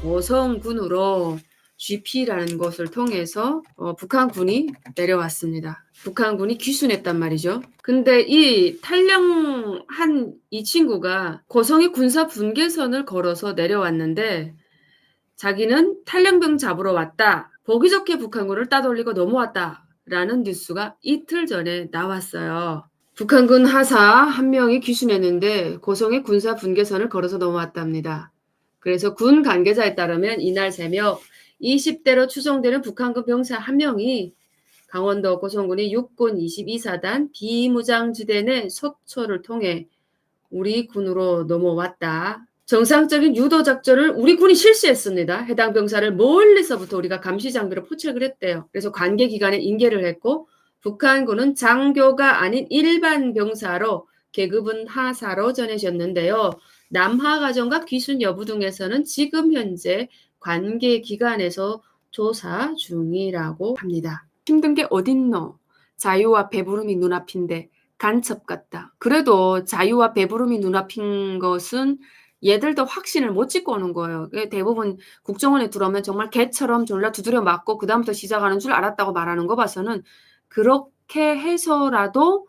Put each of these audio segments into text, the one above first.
고성군으로 GP라는 것을 통해서 북한군이 내려왔습니다. 북한군이 귀순했단 말이죠. 근데 이 탈영한 이 친구가 고성의 군사 분계선을 걸어서 내려왔는데 자기는 탈영병 잡으러 왔다. 보기 좋게 북한군을 따돌리고 넘어왔다라는 뉴스가 이틀 전에 나왔어요. 북한군 하사 한 명이 귀순했는데 고성의 군사 분계선을 걸어서 넘어왔답니다. 그래서 군 관계자에 따르면 이날 새벽 20대로 추정되는 북한군 병사 한 명이 강원도 고성군의 육군 22사단 비무장지대 내 속초를 통해 우리 군으로 넘어왔다. 정상적인 유도 작전을 우리 군이 실시했습니다. 해당 병사를 멀리서부터 우리가 감시 장비로 포착을 했대요. 그래서 관계 기관에 인계를 했고 북한군은 장교가 아닌 일반 병사로 계급은 하사로 전해졌는데요. 남하가정과 귀순 여부 등에서는 지금 현재 관계 기관에서 조사 중이라고 합니다. 힘든 게 어딨노? 자유와 배부름이 눈앞인데 간첩 같다. 그래도 자유와 배부름이 눈앞인 것은 얘들도 확신을 못 짓고 오는 거예요. 대부분 국정원에 들어오면 정말 개처럼 졸라 두드려 맞고 그다음부터 시작하는 줄 알았다고 말하는 거 봐서는 그렇게 해서라도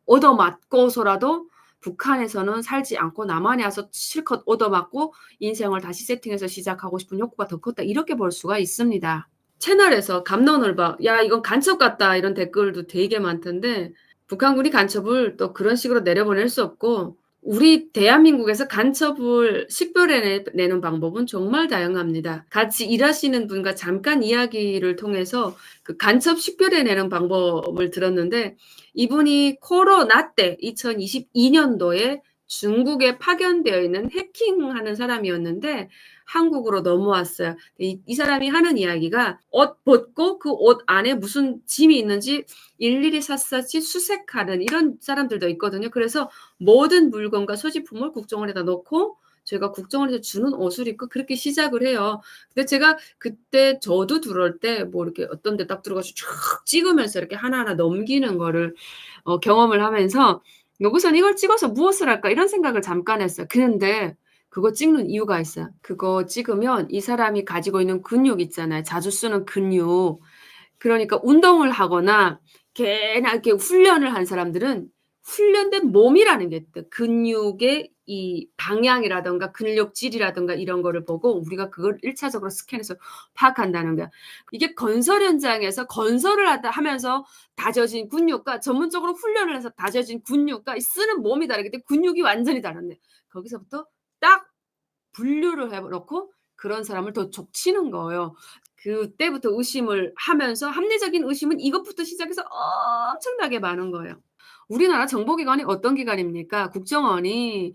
얻어맞고서라도 북한에서는 살지 않고 남한에 와서 실컷 얻어맞고 인생을 다시 세팅해서 시작하고 싶은 욕구가 더 컸다. 이렇게 볼 수가 있습니다. 채널에서 갑론을박 야 이건 간첩 같다 이런 댓글도 되게 많던데 북한군이 간첩을 또 그런 식으로 내려보낼 수 없고 우리 대한민국에서 간첩을 식별해내는 방법은 정말 다양합니다. 같이 일하시는 분과 잠깐 이야기를 통해서 그 간첩 식별해내는 방법을 들었는데 이분이 코로나 때 2022년도에 중국에 파견되어 있는 해킹하는 사람이었는데 한국으로 넘어왔어요. 이 사람이 하는 이야기가 옷 벗고 그 옷 안에 무슨 짐이 있는지 일일이 샅샅이 수색하는 이런 사람들도 있거든요. 그래서 모든 물건과 소지품을 국정원에다 넣고 저희가 국정원에서 주는 옷을 입고 그렇게 시작을 해요. 근데 제가 그때 저도 들어올 때 뭐 이렇게 어떤 데 딱 들어가서 쫙 찍으면서 이렇게 하나하나 넘기는 거를 경험을 하면서 여기서는 이걸 찍어서 무엇을 할까 이런 생각을 잠깐 했어요. 그런데 그거 찍는 이유가 있어요. 그거 찍으면 이 사람이 가지고 있는 근육 있잖아요. 자주 쓰는 근육. 그러니까 운동을 하거나 개나 이렇게 훈련을 한 사람들은 훈련된 몸이라는 게 있대. 근육의 이 방향이라든가 근력질이라든가 이런 거를 보고 우리가 그걸 1차적으로 스캔해서 파악한다는 거야. 이게 건설 현장에서 건설을 하면서 다져진 근육과 전문적으로 훈련을 해서 다져진 근육과 쓰는 몸이 다르기 때문에 근육이 완전히 다른데 거기서부터 딱 분류를 해놓고 그런 사람을 더 족치는 거예요. 그때부터 의심을 하면서 합리적인 의심은 이것부터 시작해서 엄청나게 많은 거예요. 우리나라 정보기관이 어떤 기관입니까? 국정원이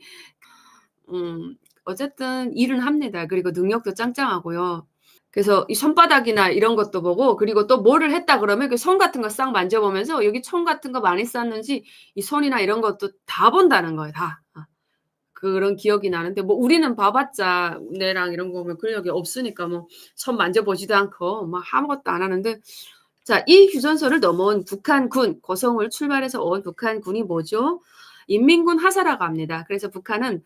어쨌든 일은 합니다. 그리고 능력도 짱짱하고요. 그래서 이 손바닥이나 이런 것도 보고 그리고 또 뭐를 했다 그러면 그 손 같은 거 싹 만져보면서 여기 총 같은 거 많이 쐈는지 이 손이나 이런 것도 다 본다는 거예요. 다. 그런 기억이 나는데 뭐 우리는 봐봤자 내랑 이런 거 보면 근력이 없으니까 뭐 손 만져보지도 않고 막 아무것도 안 하는데 자, 이 휴전선을 넘어온 북한군, 고성을 출발해서 온 북한군이 뭐죠? 인민군 하사라고 합니다. 그래서 북한은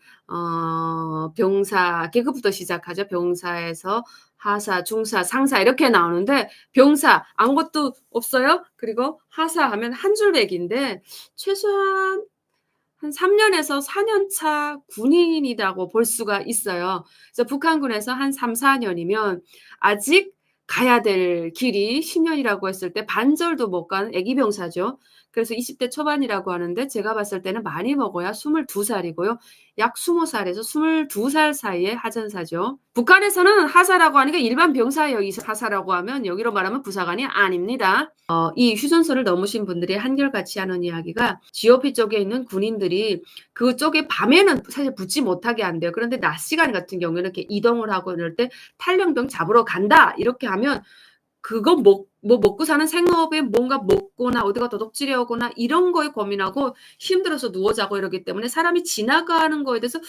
병사 계급부터 시작하죠. 병사에서 하사, 중사, 상사 이렇게 나오는데 병사 아무것도 없어요. 그리고 하사 하면 한 줄백인데 최소한 한 3년에서 4년 차 군인이라고 볼 수가 있어요. 그래서 북한군에서 한 3-4년이면 아직 가야 될 길이 10년이라고 했을 때 반절도 못 간 애기 병사죠. 그래서 20대 초반이라고 하는데 제가 봤을 때는 많이 먹어야 22살이고요. 약 20살에서 22살 사이의 하전사죠. 북한에서는 하사라고 하니까 일반 병사예요. 이 하사라고 하면 여기로 말하면 부사관이 아닙니다. 이 휴전선을 넘으신 분들이 한결같이 하는 이야기가 GOP 쪽에 있는 군인들이 그쪽에 밤에는 사실 붙지 못하게 한대요. 그런데 낮 시간 같은 경우에는 이렇게 이동을 하고 이럴 때 탈영병 잡으러 간다 이렇게 하면 그거 먹고 사는 생업에 뭔가 먹거나 어디가 도둑질해 오거나 이런 거에 고민하고 힘들어서 누워 자고 이러기 때문에 사람이 지나가는 거에 대해서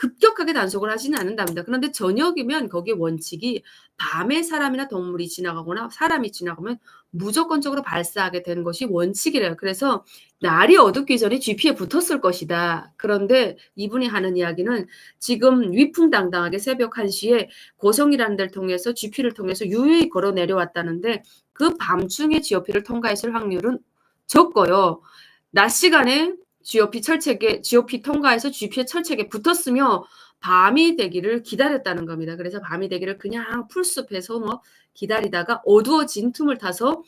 급격하게 단속을 하지는 않는답니다. 그런데 저녁이면 거기에 원칙이 밤에 사람이나 동물이 지나가거나 사람이 지나가면 무조건적으로 발사하게 되는 것이 원칙이래요. 그래서 날이 어둡기 전에 GP에 붙었을 것이다. 그런데 이분이 하는 이야기는 지금 위풍당당하게 새벽 1시에 고성이라는 데를 통해서 GP를 통해서 유유히 걸어 내려왔다는데 그 밤중에 GOP를 통과했을 확률은 적고요. 낮 시간에 GOP 통과해서 GP의 철책에 붙었으며 밤이 되기를 기다렸다는 겁니다. 그래서 밤이 되기를 그냥 풀숲에서 뭐 기다리다가 어두워진 틈을 타서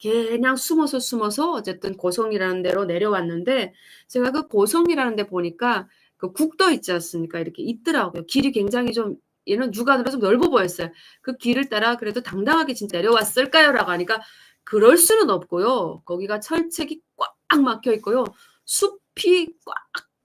그냥 숨어서 어쨌든 고성이라는 데로 내려왔는데 제가 그 고성이라는 데 보니까 그 국도 있지 않습니까? 이렇게 있더라고요. 길이 굉장히 좀 얘는 육안으로 좀 넓어 보였어요. 그 길을 따라 그래도 당당하게 진짜 내려왔을까요?라고 하니까 그럴 수는 없고요. 거기가 철책이 꽉 막혀 있고요. 숲이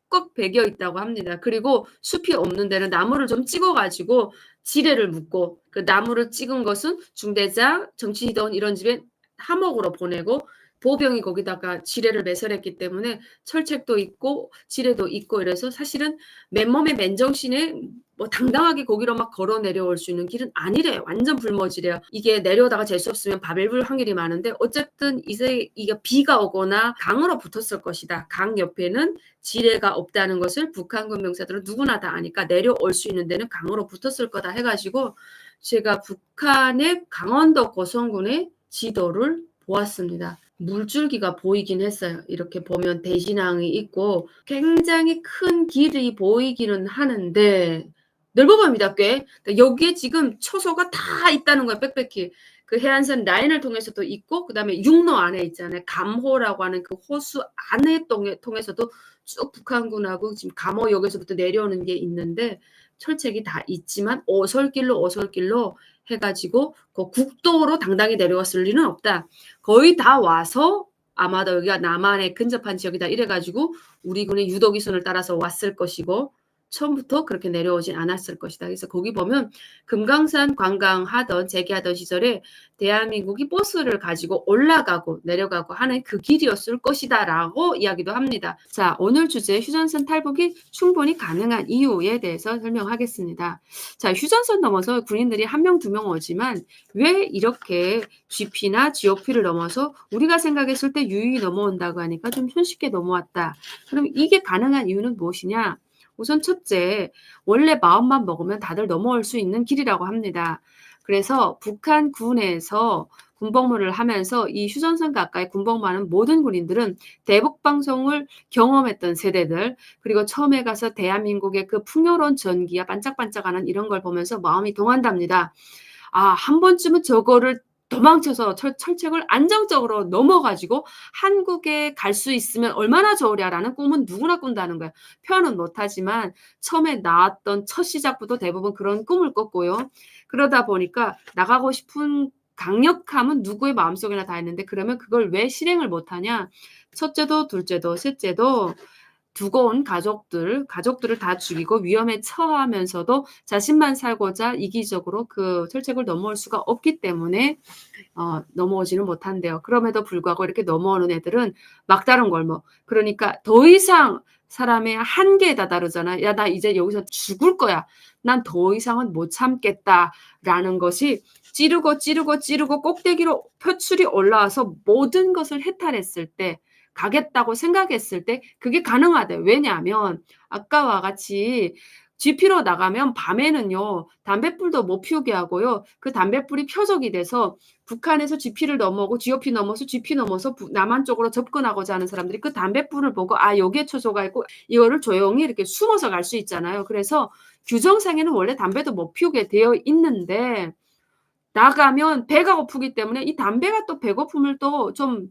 꽉꽉 배겨 있다고 합니다. 그리고 숲이 없는 데는 나무를 좀 찍어 가지고 지뢰를 묻고 그 나무를 찍은 것은 중대장, 정치인원 이런 집에 함옥으로 보내고 보병이 거기다가 지뢰를 매설했기 때문에 철책도 있고 지뢰도 있고 이래서 사실은 맨몸에 맨정신에 뭐 당당하게 거기로 막 걸어 내려올 수 있는 길은 아니래요. 완전 불모지래요. 이게 내려오다가 재수 없으면 바벨불 확률이 많은데 어쨌든 이제 이게 비가 오거나 강으로 붙었을 것이다. 강 옆에는 지뢰가 없다는 것을 북한군 병사들은 누구나 다 아니까 내려올 수 있는 데는 강으로 붙었을 거다 해가지고 제가 북한의 강원도 고성군의 지도를 보았습니다. 물줄기가 보이긴 했어요. 이렇게 보면 대신항이 있고 굉장히 큰 길이 보이기는 하는데 넓어 보입니다, 꽤. 여기에 지금 초소가 다 있다는 거예요, 빽빽히. 그 해안선 라인을 통해서도 있고 그다음에 육로 안에 있잖아요. 감호라고 하는 그 호수 안에 통해서도 쭉 북한군하고 지금 감호역에서부터 내려오는 게 있는데 철책이 다 있지만 오솔길로 해가지고 그 국도로 당당히 내려왔을 리는 없다. 거의 다 와서 아마도 여기가 남한에 근접한 지역이다 이래가지고 우리 군의 유도기순을 따라서 왔을 것이고 처음부터 그렇게 내려오진 않았을 것이다. 그래서 거기 보면 금강산 관광하던 재개하던 시절에 대한민국이 버스를 가지고 올라가고 내려가고 하는 그 길이었을 것이다라고 이야기도 합니다. 자, 오늘 주제 휴전선 탈북이 충분히 가능한 이유에 대해서 설명하겠습니다. 자, 휴전선 넘어서 군인들이 1명, 2명 오지만 왜 이렇게 GP나 GOP를 넘어서 우리가 생각했을 때 유유히 넘어온다고 하니까 좀 손쉽게 넘어왔다. 그럼 이게 가능한 이유는 무엇이냐? 우선 첫째, 원래 마음만 먹으면 다들 넘어올 수 있는 길이라고 합니다. 그래서 북한 군에서 군복무를 하면서 이 휴전선 가까이 군복무하는 모든 군인들은 대북방송을 경험했던 세대들, 그리고 처음에 가서 대한민국의 그 풍요로운 전기야 반짝반짝하는 이런 걸 보면서 마음이 동한답니다. 아, 한 번쯤은 저거를 도망쳐서 철책을 안정적으로 넘어가지고 한국에 갈 수 있으면 얼마나 좋으랴라는 꿈은 누구나 꾼다는 거예요. 표현은 못하지만 처음에 나왔던 첫 시작부터 대부분 그런 꿈을 꿨고요. 그러다 보니까 나가고 싶은 강력함은 누구의 마음속에나 다 있는데 그러면 그걸 왜 실행을 못하냐. 첫째도 둘째도 셋째도 두고 온 가족들을 다 죽이고 위험에 처하면서도 자신만 살고자 이기적으로 그 철책을 넘어올 수가 없기 때문에 넘어오지는 못한대요. 그럼에도 불구하고 이렇게 넘어오는 애들은 막다른 골목. 그러니까 더 이상 사람의 한계에 다다르잖아. 야, 나 이제 여기서 죽을 거야. 난 더 이상은 못 참겠다라는 것이 찌르고 꼭대기로 표출이 올라와서 모든 것을 해탈했을 때 가겠다고 생각했을 때 그게 가능하대요. 왜냐하면 아까와 같이 GP로 나가면 밤에는요. 담뱃불도 못 피우게 하고요. 그 담뱃불이 표적이 돼서 북한에서 GP를 넘어오고 GOP 넘어서 GP 넘어서 남한 쪽으로 접근하고자 하는 사람들이 그 담뱃불을 보고 아 여기에 초소가 있고 이거를 조용히 이렇게 숨어서 갈 수 있잖아요. 그래서 규정상에는 원래 담배도 못 피우게 되어 있는데 나가면 배가 고프기 때문에 이 담배가 또 배고픔을 또 좀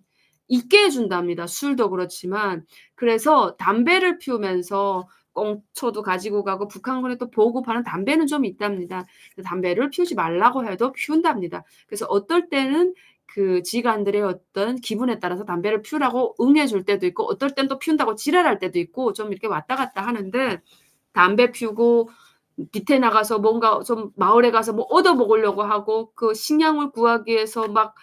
잊게 해 준답니다. 술도 그렇지만. 그래서 담배를 피우면서 꽁초도 가지고 가고 북한군에 또 보급하는 담배는 좀 있답니다. 담배를 피우지 말라고 해도 피운답니다. 그래서 어떨 때는 그 지휘관들의 어떤 기분에 따라서 담배를 피우라고 응해 줄 때도 있고 어떨 땐 또 피운다고 지랄할 때도 있고 좀 이렇게 왔다 갔다 하는데 담배 피우고 밑에 나가서 뭔가 좀 마을에 가서 뭐 얻어 먹으려고 하고 그 식량을 구하기 위해서 막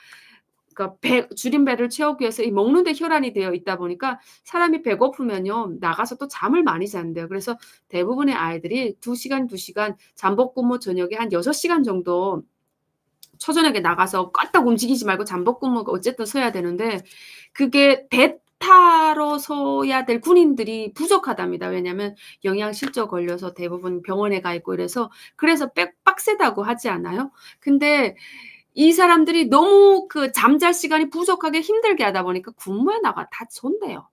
그러니까 줄인 배를 채우기 위해서 이 먹는 데 혈안이 되어 있다 보니까 사람이 배고프면요 나가서 또 잠을 많이 잔대요. 그래서 대부분의 아이들이 2 시간, 2 시간 잠복 근무 저녁에 한 6 시간 정도 초저녁에 나가서 까딱 움직이지 말고 잠복 근무가 어쨌든 서야 되는데 그게 대타로 서야 될 군인들이 부족하답니다. 왜냐하면 영양실조 걸려서 대부분 병원에 가 있고 이래서 그래서 빡세다고 하지 않아요? 근데 이 사람들이 너무 그 잠잘 시간이 부족하게 힘들게 하다 보니까 군무에 나가 다 존대요.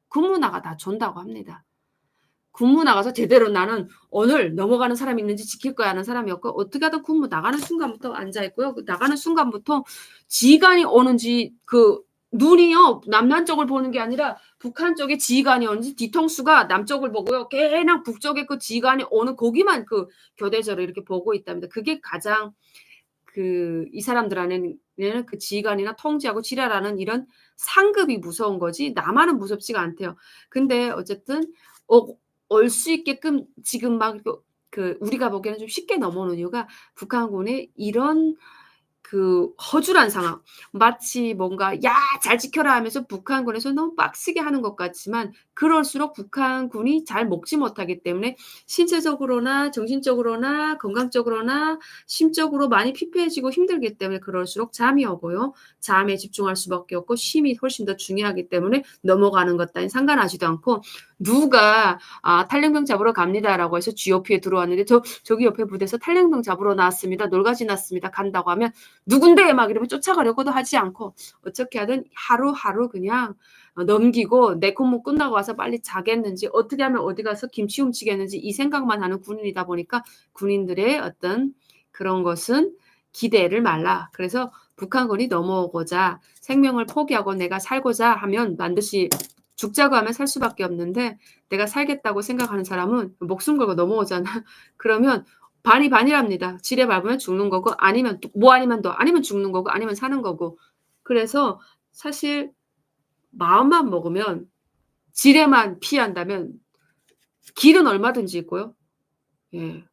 군무 나가 다 존다고 합니다. 군무 나가서 제대로 '나는 오늘 넘어가는 사람이 있는지 지킬 거야.' 하는 사람이 없고 어떻게 하든 군무 나가는 순간부터 앉아 있고요. 그 나가는 순간부터 지휘관이 오는지 그 눈이요 남한 쪽을 보는 게 아니라 북한 쪽에 지휘관이 오는지 뒤통수가 남쪽을 보고요. 걔랑 북쪽에 그 지휘관이 오는 거기만 그 교대저를 이렇게 보고 있답니다. 그게 가장 이 사람들 안에는 그 지휘관이나 통제하고 지휘하는 이런 상급이 무서운 거지 남한은 무섭지가 않대요. 근데 어쨌든 어 올 수 있게끔 지금 막 우리가 보기에는 좀 쉽게 넘어오는 이유가 북한군의 이런 허술한 상황. 마치 뭔가 "야 잘 지켜라." 하면서 북한군에서 너무 빡세게 하는 것 같지만 그럴수록 북한군이 잘 먹지 못하기 때문에 신체적으로나 정신적으로나 건강적으로나 심적으로 많이 피폐해지고 힘들기 때문에 그럴수록 잠이 오고요. 잠에 집중할 수밖에 없고 쉼이 훨씬 더 중요하기 때문에 넘어가는 것 따윈 상관하지도 않고 누가 "탈영병 잡으러 갑니다."라고 해서 GOP에 들어왔는데 저기 옆에 부대에서 "탈영병 잡으러 나왔습니다. 놀가지 났습니다." 간다고 하면 "누군데?" 막 이러면 쫓아가려고도 하지 않고 어떻게 하든 하루하루 그냥 넘기고 내 근무 끝나고 와서 빨리 자겠는지 어떻게 하면 어디 가서 김치 훔치겠는지 이 생각만 하는 군인이다 보니까 군인들의 어떤 그런 것은 기대를 말라. 그래서 북한군이 넘어오고자 생명을 포기하고 내가 살고자 하면 반드시 죽자고 하면 살 수밖에 없는데 내가 살겠다고 생각하는 사람은 목숨 걸고 넘어오잖아. 그러면 반이 반이랍니다. 지뢰 밟으면 죽는 거고 아니면 아니면 죽는 거고 아니면 사는 거고. 그래서 사실 마음만 먹으면 지뢰만 피한다면 길은 얼마든지 있고요. 예.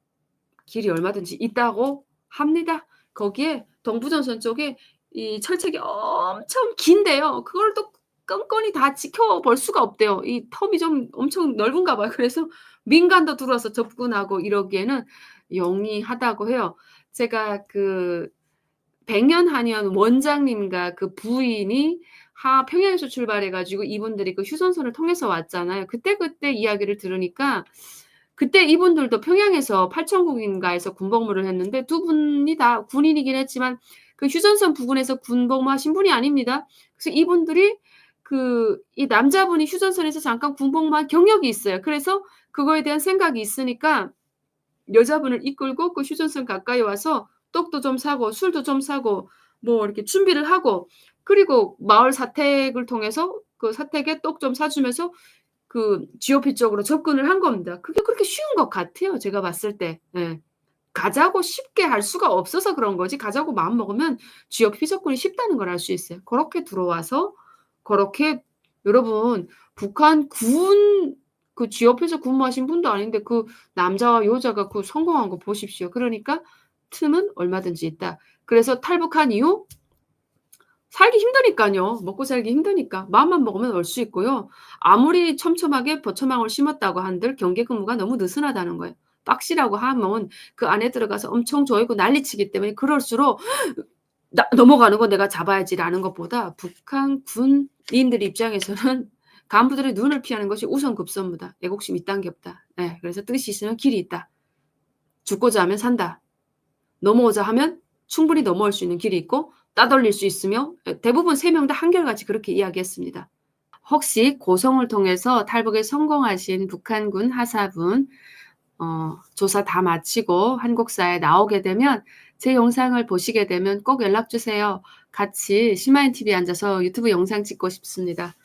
길이 얼마든지 있다고 합니다. 거기에 동부전선 쪽에 이 철책이 엄청 긴데요. 그걸 또 끈끈이 다 지켜볼 수가 없대요. 이 텀이 좀 엄청 넓은가 봐요. 그래서 민간도 들어와서 접근하고 이러기에는 용이하다고 해요. 제가 100년 한의원 원장님과 그 부인이 평양에서 출발해 가지고 이분들이 그 휴전선을 통해서 왔잖아요. 그때 이야기를 들으니까 그때 이분들도 평양에서 팔천국인가에서 군복무를 했는데 두 분이 다 군인이긴 했지만 그 휴전선 부근에서 군복무하신 분이 아닙니다. 그래서 이분들이 이 남자분이 휴전선에서 잠깐 군복무한 경력이 있어요. 그래서 그거에 대한 생각이 있으니까 여자분을 이끌고 그 휴전선 가까이 와서 떡도 좀 사고 술도 좀 사고 뭐 이렇게 준비를 하고 그리고 마을 사택을 통해서 그 사택에 떡 좀 사 주면서 GOP 쪽으로 접근을 한 겁니다. 그게 그렇게 쉬운 것 같아요, 제가 봤을 때. 예. 가자고 쉽게 할 수가 없어서 그런 거지 가자고 마음먹으면 GOP 접근이 쉽다는 걸 알 수 있어요. 고렇게 들어와서 고렇게 여러분 북한 군 GOP에서 근무하신 분도 아닌데 남자와 여자가 성공한 거 보십시오. 그러니까 틈은 얼마든지 있다. 그래서 탈북한 이후 살기 힘드니깐요. 먹고 살기 힘드니까. 마음만 먹으면 올 수 있고요. 아무리 촘촘하게 버처망을 심었다고 한들 경계 근무가 너무 느슨하다는 거예요. 빡시라고 하면 그 안에 들어가서 엄청 조이고 난리치기 때문에 그럴수록 '넘어가는 거 내가 잡아야지.'라는 것보다 북한 군인들 입장에서는 간부들의 눈을 피하는 것이 우선급선무다. 애국심 이딴 게 없다. 예. 그래서 뜻이 있으면 길이 있다. 죽고자 하면 산다. 넘어오자 하면 충분히 넘어올 수 있는 길이 있고 따돌릴 수 있으며 대부분 3 명 다 한결같이 그렇게 이야기했습니다. 혹시 고성을 통해서 탈북에 성공하신 북한군 하사분 조사 다 마치고 한국사에 나오게 되면 제 영상을 보시게 되면 꼭 연락 주세요. 같이 시마인 TV에 앉아서 유튜브 영상 찍고 싶습니다.